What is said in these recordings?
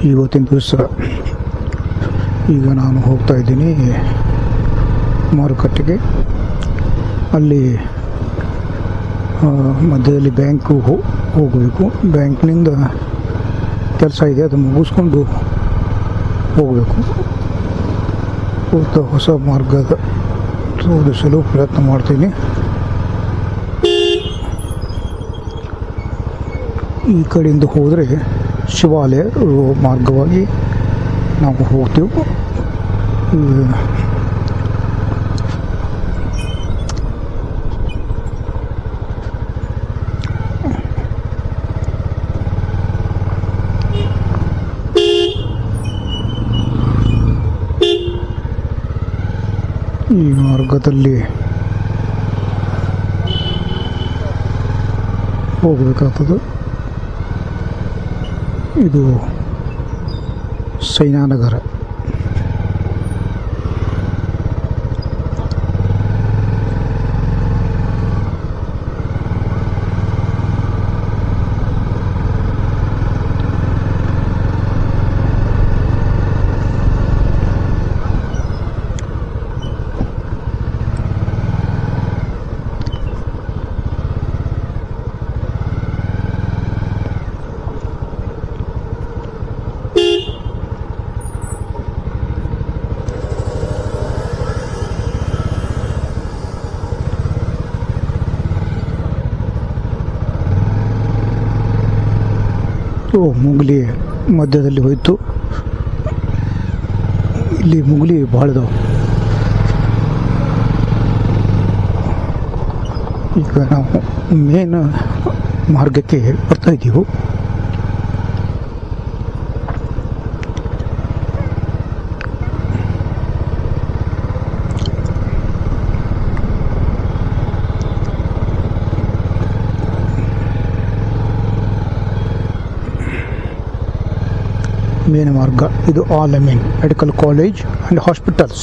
ಇವತ್ತಿನ ದಿವಸ ಈಗ ನಾನು ಹೋಗ್ತಾ ಇದ್ದೀನಿ ಮಾರುಕಟ್ಟೆಗೆ. ಅಲ್ಲಿ ಮಧ್ಯದಲ್ಲಿ ಬ್ಯಾಂಕು ಹೋಗಬೇಕು. ಬ್ಯಾಂಕ್ನಿಂದ ಕೆಲಸ ಇದೆ, ಅದು ಮುಗಿಸ್ಕೊಂಡು ಹೋಗಬೇಕು. ಹೊಸ ಮಾರ್ಗದ ತೋರಿಸಲು ಪ್ರಯತ್ನ ಮಾಡ್ತೀನಿ. ಈ ಕಡೆಯಿಂದ ಹೋದರೆ ಶಿವಾಲಯ ಮಾರ್ಗವಾಗಿ ನಾವು ಹೋಗ್ತೀವಿ. ಈ ಮಾರ್ಗದಲ್ಲಿ ಹೋಗಬೇಕಾಗ್ತದೆ. ಇದು ಸೈನಾನಗರ. ಮುಗುಲಿ ಮಧ್ಯದಲ್ಲಿ ಹೋಯ್ತು. ಇಲ್ಲಿ ಮುಗುಲಿ ಭಾಳ ಇದಾವೆ. ಈಗ ನಾವು ಮೇನ್ ಮಾರ್ಗಕ್ಕೆ ಬರ್ತಾ ಇದ್ದೀವಿ. ಮೇನ್ ಮಾರ್ಗ ಇದು all Amin medical college and hospitals.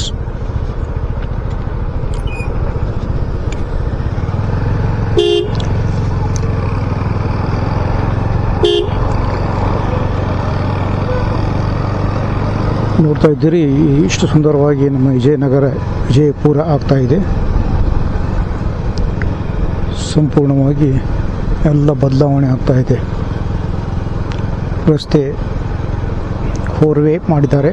ನೋಡ್ತಾ ಇದ್ದೀರಿ, ಇಷ್ಟು ಸುಂದರವಾಗಿ ನಮ್ಮ ವಿಜಯಪುರ ಆಗ್ತಾ ಇದೆ. ಸಂಪೂರ್ಣವಾಗಿ ಎಲ್ಲ ಬದಲಾವಣೆ ಆಗ್ತಾ ಇದೆ. ರಸ್ತೆ 4 ವೇ ಮಾಡಿದ್ದಾರೆ.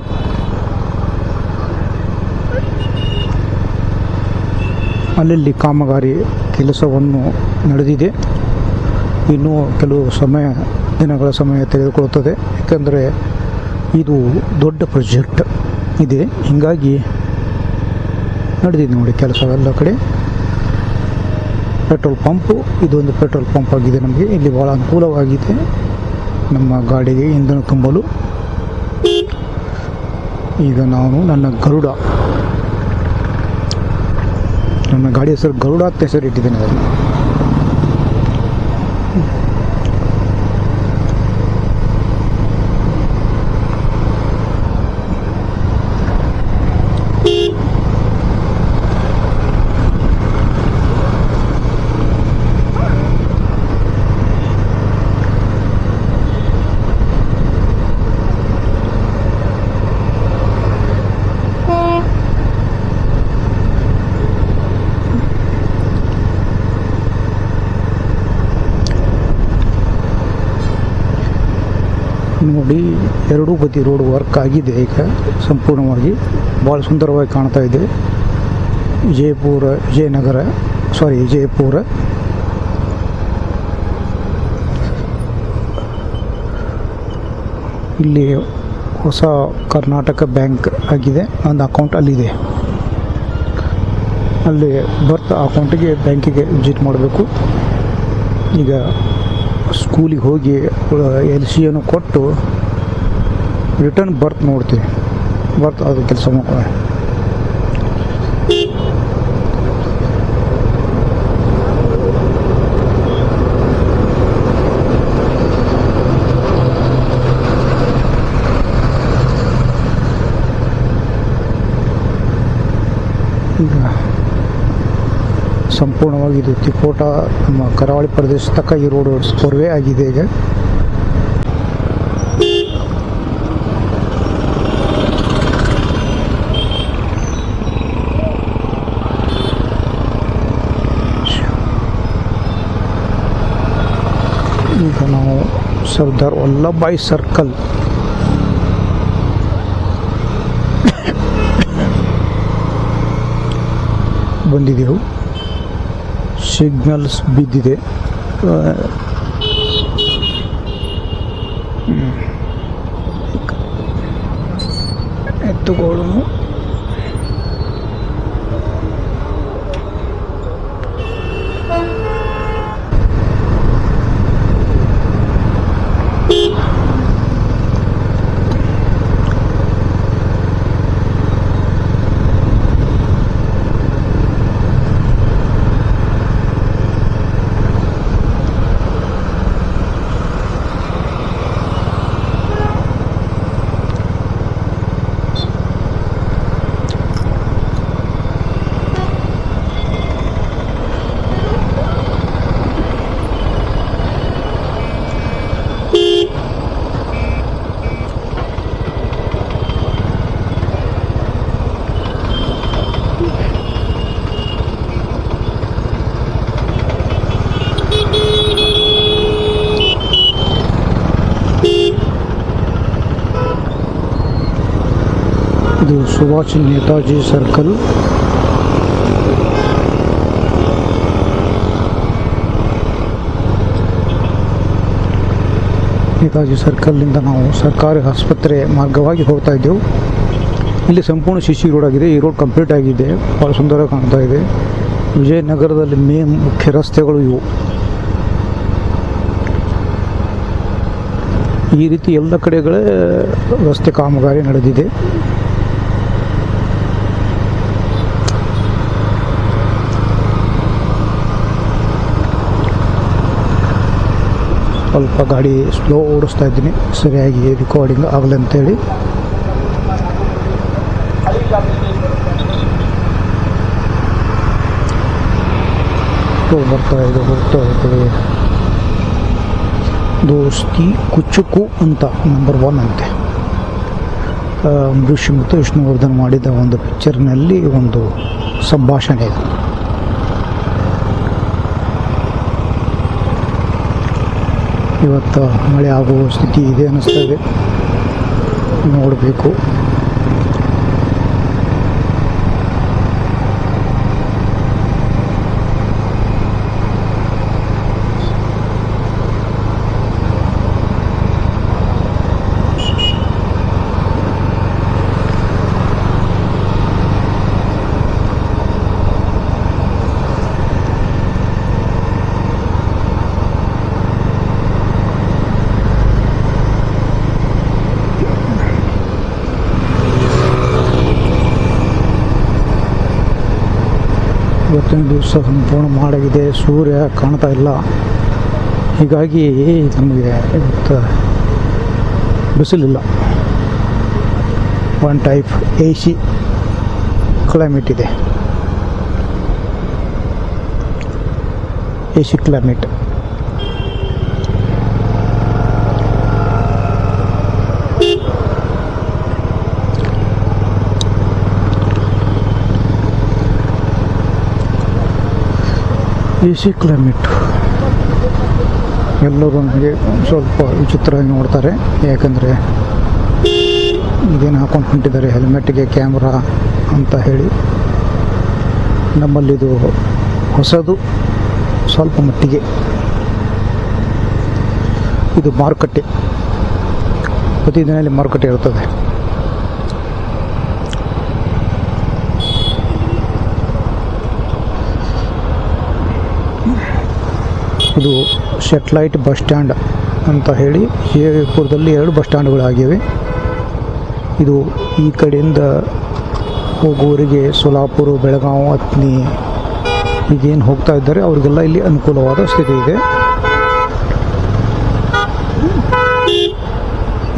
ಅಲ್ಲಲ್ಲಿ ಕಾಮಗಾರಿ ಕೆಲಸವನ್ನು ನಡೆದಿದೆ. ಇನ್ನೂ ಕೆಲವು ದಿನಗಳ ಸಮಯ ತೆಗೆದುಕೊಳ್ಳುತ್ತದೆ. ಏಕೆಂದರೆ ಇದು ದೊಡ್ಡ ಪ್ರಾಜೆಕ್ಟ್ ಇದೆ, ಹೀಗಾಗಿ ನಡೆದಿದೆ ನೋಡಿ ಕೆಲಸವೆಲ್ಲ ಕಡೆ. ಪೆಟ್ರೋಲ್ ಪಂಪು, ಇದೊಂದು ಪೆಟ್ರೋಲ್ ಪಂಪ್ ಆಗಿದೆ. ನಮಗೆ ಇಲ್ಲಿ ಭಾಳ ಅನುಕೂಲವಾಗಿದೆ ನಮ್ಮ ಗಾಡಿಗೆ ಇಂಧನ ತುಂಬಲು. ಈಗ ನಾನು ನನ್ನ ಗಾಡಿ ಹೆಸರು ಗರುಡ ಅಂತ ಹೆಸರಿಟ್ಟಿದ್ದೇನೆ. ಅದನ್ನು ನೋಡಿ, ಎರಡೂ ಬದಿ ರೋಡ್ ವರ್ಕ್ ಆಗಿದೆ. ಈಗ ಸಂಪೂರ್ಣವಾಗಿ ಭಾಳ ಸುಂದರವಾಗಿ ಕಾಣ್ತಾ ಇದೆ. ವಿಜಯಪುರ. ಇಲ್ಲಿ ಹೊಸ ಕರ್ನಾಟಕ ಬ್ಯಾಂಕ್ ಆಗಿದೆ. ಒಂದು ಅಕೌಂಟ್ ಅಲ್ಲಿದೆ. ಅಲ್ಲಿ ಬರ್ತ್ ಅಕೌಂಟಿಗೆ ಬ್ಯಾಂಕಿಗೆ ವಿಸಿಟ್ ಮಾಡಬೇಕು. ಈಗ ಸ್ಕೂಲಿಗೆ ಹೋಗಿ LCಯನ್ನು ಕೊಟ್ಟು ರಿಟರ್ನ್ ಬರ್ತ್ ನೋಡ್ತೀವಿ. ಬರ್ತ್ ಅದು ಕೆಲಸ ಮಾಡ್ತಾರೆ. ಈಗ ಸಂಪೂರ್ಣವಾಗಿ ಇದು ತಿಕೋಟ ನಮ್ಮ ಕರಾವಳಿ ಪ್ರದೇಶ ತನಕ ಈ ರೋಡ್ 4 ವೇ ಆಗಿದೆ. ಈಗ ಸರ್ದಾರ್ ವಲ್ಲಭಭಾಯಿ ಸರ್ಕಲ್. ಬಂದಿದ್ದೆವು. ಸಿಗ್ನಲ್ಸ್ ಬಿದ್ದಿದೆ. ಎತ್ತುಗಳು ಇದು ಸುಭಾಷ್ ನೇತಾಜಿ ಸರ್ಕಲ್. ನೇತಾಜಿ ಸರ್ಕಲ್ನಿಂದ ನಾವು ಸರ್ಕಾರಿ ಆಸ್ಪತ್ರೆ ಮಾರ್ಗವಾಗಿ ಹೋಗ್ತಾ ಇದ್ದೆವು. ಇಲ್ಲಿ ಸಂಪೂರ್ಣ ಸಿಸಿ ರೋಡ್ ಆಗಿದೆ. ಈ ರೋಡ್ ಕಂಪ್ಲೀಟ್ ಆಗಿದೆ. ಭಾಳ ಸುಂದರವಾಗಿ ಕಾಣ್ತಾ ಇದೆ. ವಿಜಯನಗರದಲ್ಲಿ ಮೇನ್ ಮುಖ್ಯ ರಸ್ತೆಗಳು ಇವು. ಈ ರೀತಿ ಎಲ್ಲ ಕಡೆಗಳೇ ರಸ್ತೆ ಕಾಮಗಾರಿ ನಡೆದಿದೆ. ಸ್ವಲ್ಪ ಗಾಡಿ ಸ್ಲೋ ಓಡಿಸ್ತಾ ಇದ್ದೀನಿ, ಸರಿಯಾಗಿ ರೆಕಾರ್ಡಿಂಗ್ ಆಗಲಿ ಅಂತೇಳಿ. ಬರ್ತಾ ಇದೆ. ದೋಸ್ತಿ ಕುಚ್ಚುಕು ಅಂತ ನಂಬರ್ 1 ಅಂತೆ. ಅಂಬರೀಷ್ ಮತ್ತು ವಿಷ್ಣುವರ್ಧನ್ ಮಾಡಿದ ಒಂದು ಪಿಕ್ಚರ್ನಲ್ಲಿ ಒಂದು ಸಂಭಾಷಣೆ ಇದೆ. ಇವತ್ತು ಮಳೆ ಆಗುವ ಸ್ಥಿತಿ ಇದೆ ಅನ್ನಿಸ್ತಾ ಇದೆ, ನೋಡಬೇಕು. ಇವತ್ತಿನ ದಿವಸ ಸಂಪೂರ್ಣ ಮಾಡಾಗಿದೆ. ಸೂರ್ಯ ಕಾಣ್ತಾ ಇಲ್ಲ, ಹೀಗಾಗಿ ನಮಗೆ ಇವತ್ತು ಬಿಸಿಲಿಲ್ಲ. ಒನ್ ಟೈಪ್ AC ಕ್ಲೈಮೇಟ್ ಇದೆ. AC climate. AC climate. ಎಲ್ಲರೂ ನನಗೆ ಸ್ವಲ್ಪ ವಿಚಿತ್ರವಾಗಿ ನೋಡ್ತಾರೆ, ಯಾಕಂದರೆ ಇದೇನು ಹಾಕೊಂಡು ಹೊಂಟಿದ್ದಾರೆ ಹೆಲ್ಮೆಟ್ಗೆ ಕ್ಯಾಮ್ರಾ ಅಂತ ಹೇಳಿ. ನಮ್ಮಲ್ಲಿದು ಹೊಸದು ಸ್ವಲ್ಪ ಮಟ್ಟಿಗೆ. ಇದು ಮಾರುಕಟ್ಟೆ, ಪ್ರತಿದಿನ ಇಲ್ಲಿ ಮಾರುಕಟ್ಟೆ ಇರ್ತದೆ. ಇದು ಸೆಟ್ಲೈಟ್ ಬಸ್ ಸ್ಟ್ಯಾಂಡ್ ಅಂತ ಹೇಳಿ ಜಯಪುರದಲ್ಲಿ 2 ಬಸ್ ಸ್ಟ್ಯಾಂಡ್ಗಳಾಗಿವೆ. ಇದು ಈ ಕಡೆಯಿಂದ ಹೋಗುವವರಿಗೆ ಸೋಲಾಪುರ, ಬೆಳಗಾವಿ, ಅತ್ನಿ ಹೀಗೇನು ಹೋಗ್ತಾ ಇದ್ದಾರೆ ಅವರಿಗೆಲ್ಲ ಇಲ್ಲಿ ಅನುಕೂಲವಾದ ಸ್ಥಿತಿ ಇದೆ.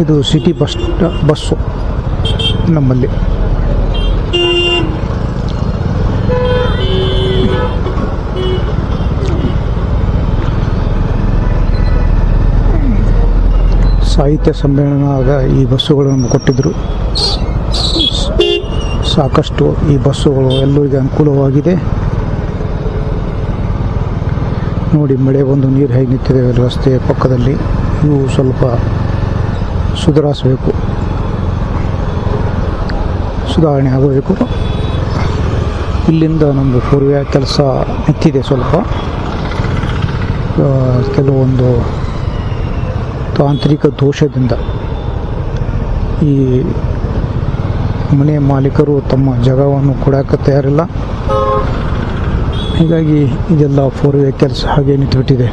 ಇದು ಸಿಟಿ ಬಸ್ಸು ನಮ್ಮಲ್ಲಿ. ಸಾಹಿತ್ಯ ಸಮ್ಮೇಳನದ ಈ ಬಸ್ಸುಗಳನ್ನು ಕೊಟ್ಟಿದ್ದರು. ಸಾಕಷ್ಟು ಈ ಬಸ್ಸುಗಳು ಎಲ್ಲರಿಗೆ ಅನುಕೂಲವಾಗಿದೆ. ನೋಡಿ, ಮಳೆ ಬಂದು ನೀರು ಹೇಗೆ ನಿಂತಿದೆ ರಸ್ತೆಯ ಪಕ್ಕದಲ್ಲಿ. ಇವು ಸ್ವಲ್ಪ ಸುಧಾರಣೆ ಆಗಬೇಕು. ಇಲ್ಲಿಂದ ನಮ್ಮದು ಫೋರ್ವೇ ಕೆಲಸ ನಿಂತಿದೆ ಸ್ವಲ್ಪ. ಕೆಲವೊಂದು ತಾಂತ್ರಿಕ ದೋಷದಿಂದ ಈ ಮನೆ ಮಾಲೀಕರು ತಮ್ಮ ಜಾಗವನ್ನು ಕೊಡೋಕ್ಕೆ ತಯಾರಿಲ್ಲ. ಹೀಗಾಗಿ ಇದೆಲ್ಲ ಫೋರ್ವೇ ಕೆಲಸ ಹಾಗೆ ನಿಂತುಬಿಟ್ಟಿದೆ.